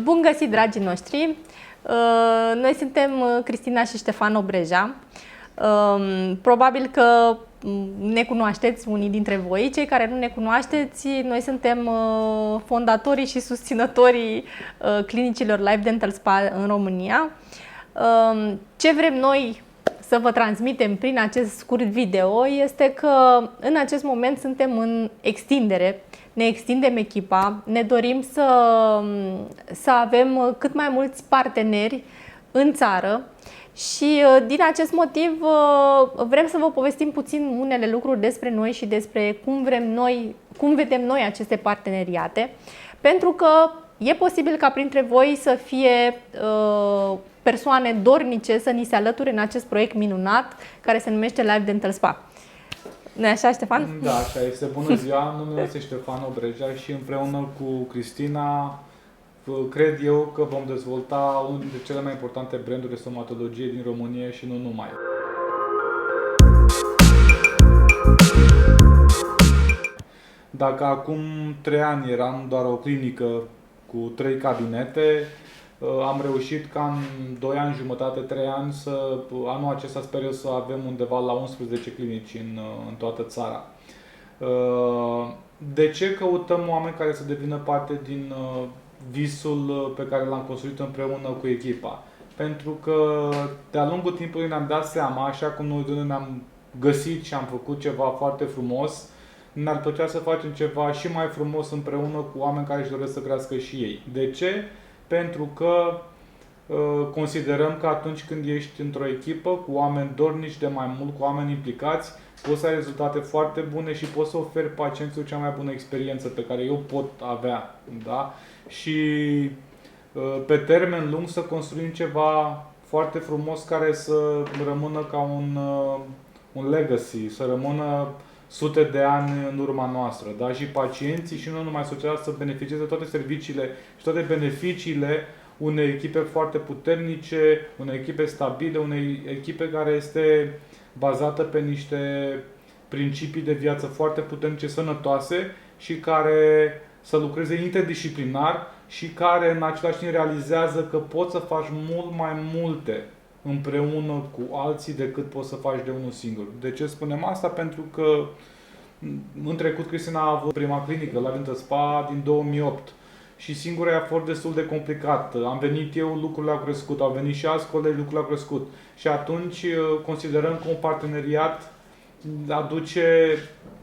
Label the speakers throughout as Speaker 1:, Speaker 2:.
Speaker 1: Bun găsit, dragii noștri! Noi suntem Cristina și Ștefan Obreja. Probabil că ne cunoașteți unii dintre voi. Cei care nu ne cunoașteți, noi suntem fondatorii și susținătorii clinicilor Life Dental Spa în România. Ce vrem noi să vă transmitem prin acest scurt video este că în acest moment suntem în extindere, ne extindem echipa, ne dorim să avem cât mai mulți parteneri în țară și din acest motiv vrem să vă povestim puțin unele lucruri despre noi și despre cum vedem noi aceste parteneriate, pentru că e posibil ca printre voi să fie persoane dornice să ni se alăture în acest proiect minunat care se numește Life Dental Spa. Nu-i așa, Ștefan?
Speaker 2: Da, așa este. Bună ziua, numele este Ștefan Obreja și împreună cu Cristina cred eu că vom dezvolta unul dintre cele mai importante branduri de stomatologie din România și nu numai. Dacă acum 3 ani eram doar o clinică cu 3 cabinete, am reușit ca în 2 ani jumătate, 3 ani, anul acesta sper eu să avem undeva la 11 clinici în toată țara. De ce căutăm oameni care să devină parte din visul pe care l-am construit împreună cu echipa? Pentru că de-a lungul timpului ne-am dat seama, așa cum noi doi ne-am găsit și am făcut ceva foarte frumos, ne-ar plăcea să facem ceva și mai frumos împreună cu oameni care își doresc să crească și ei. De ce? Pentru că considerăm că atunci când ești într-o echipă cu oameni dornici de mai mult, cu oameni implicați, poți să ai rezultate foarte bune și poți să oferi pacienților cea mai bună experiență pe care eu pot avea. Da? Și pe termen lung să construim ceva foarte frumos care să rămână ca un legacy, să rămână sute de ani în urma noastră. Da? Și pacienții și nu numai societatea să beneficieze toate serviciile și toate beneficiile unei echipe foarte puternice, unei echipe stabile, unei echipe care este bazată pe niște principii de viață foarte puternice, sănătoase și care să lucreze interdisciplinar și care în același timp realizează că poți să faci mult mai multe împreună cu alții decât poți să faci de unul singur. De ce spunem asta? Pentru că în trecut Cristina a avut prima clinică la Dental Spa din 2008 și singura a fost destul de complicat. Am venit eu, lucrurile au crescut, au venit și alți colegi, lucrurile au crescut. Și atunci considerăm că un parteneriat aduce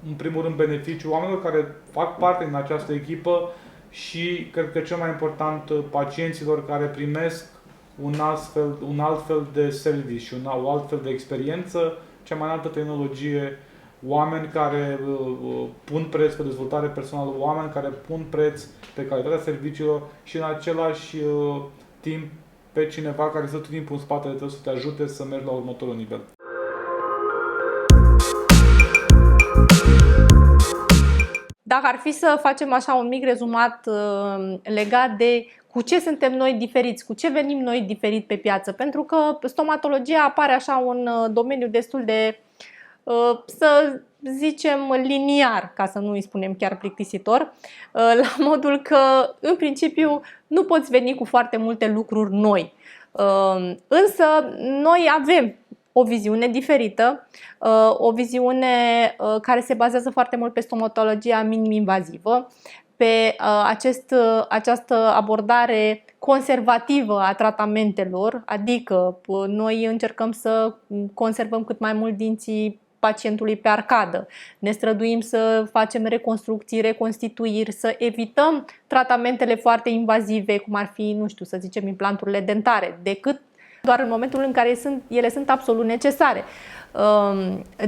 Speaker 2: în primul rând beneficiu oamenilor care fac parte din această echipă și cred că cel mai important pacienților care primesc un alt fel de service și o altfel de experiență, cea mai înaltă tehnologie, oameni care pun preț pe dezvoltare personală, oameni care pun preț pe calitatea serviciilor și în același timp pe cineva care stă tot timpul în spatele tău să te ajute să mergi la următorul nivel.
Speaker 1: Dacă ar fi să facem așa un mic rezumat legat de cu ce suntem noi diferiți, cu ce venim noi diferit pe piață, pentru că stomatologia apare așa un domeniu destul de, să zicem, liniar, ca să nu îi spunem chiar plictisitor, la modul că, în principiu, nu poți veni cu foarte multe lucruri noi. Însă, noi avem o viziune diferită, o viziune care se bazează foarte mult pe stomatologia minim-invazivă, pe această abordare conservativă a tratamentelor, adică noi încercăm să conservăm cât mai mult dinții pacientului pe arcadă. Ne străduim să facem reconstrucții, reconstituiri, să evităm tratamentele foarte invazive, cum ar fi, nu știu, să zicem, implanturile dentare, decât doar în momentul în care ele sunt absolut necesare.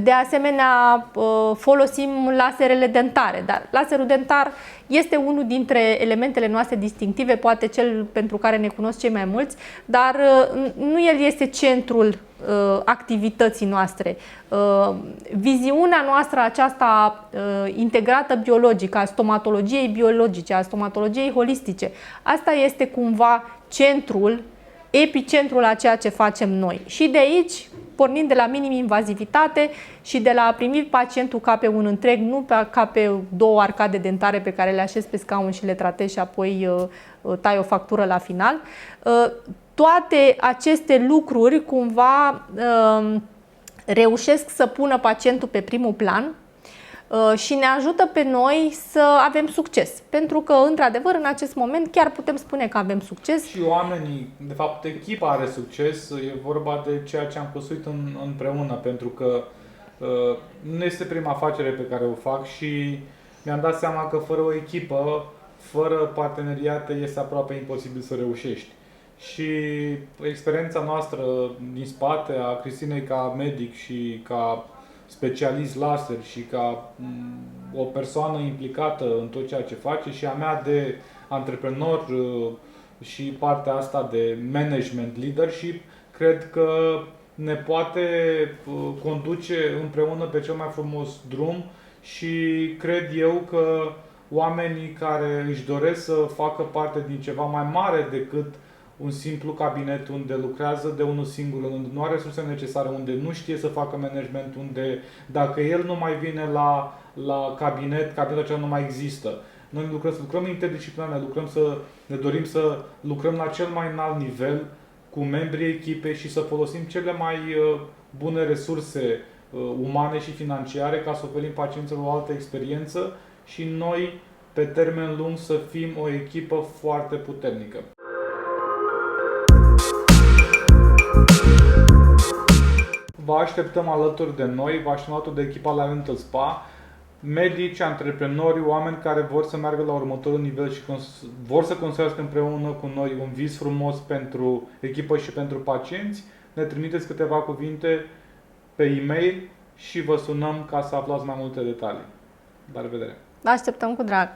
Speaker 1: De asemenea, folosim laserele dentare, dar laserul dentar este unul dintre elementele noastre distinctive, poate cel pentru care ne cunosc cei mai mulți, dar nu el este centrul activității noastre. Viziunea noastră aceasta integrată biologică, a stomatologiei biologice, a stomatologiei holistice, asta este cumva centrul, epicentrul a ceea ce facem noi. Și de aici pornind de la minim invazivitate și de la a primi pacientul ca pe un întreg, nu ca pe două arcade dentare pe care le așezi pe scaun și le tratezi și apoi tai o factură la final. Toate aceste lucruri cumva reușesc să pună pacientul pe primul plan și ne ajută pe noi să avem succes. Pentru că, într-adevăr, în acest moment chiar putem spune că avem succes.
Speaker 2: Și oamenii, de fapt, echipa are succes, e vorba de ceea ce am construit împreună, pentru că nu este prima afacere pe care o fac și mi-am dat seama că fără o echipă, fără parteneriate, este aproape imposibil să reușești. Și experiența noastră din spate, a Cristinei ca medic și ca specialist laser și ca o persoană implicată în tot ceea ce face și a mea de antreprenor și partea asta de management, leadership, cred că ne poate conduce împreună pe cel mai frumos drum și cred eu că oamenii care își doresc să facă parte din ceva mai mare decât un simplu cabinet unde lucrează de unul singur, unde nu are resurse necesare, unde nu știe să facă management, unde dacă el nu mai vine la cabinetul acela nu mai există. Noi lucrăm interdisciplinar, ne dorim să lucrăm la cel mai înalt nivel cu membrii echipei și să folosim cele mai bune resurse umane și financiare ca să oferim pacienților o altă experiență și noi, pe termen lung, să fim o echipă foarte puternică. Vă așteptăm alături de noi, vă așteptăm alături de echipa la Rental Spa, medici, antreprenori, oameni care vor să meargă la următorul nivel și vor să construiască împreună cu noi un vis frumos pentru echipă și pentru pacienți. Ne trimiteți câteva cuvinte pe e-mail și vă sunăm ca să aflați mai multe detalii. La revedere!
Speaker 1: Vă așteptăm cu drag!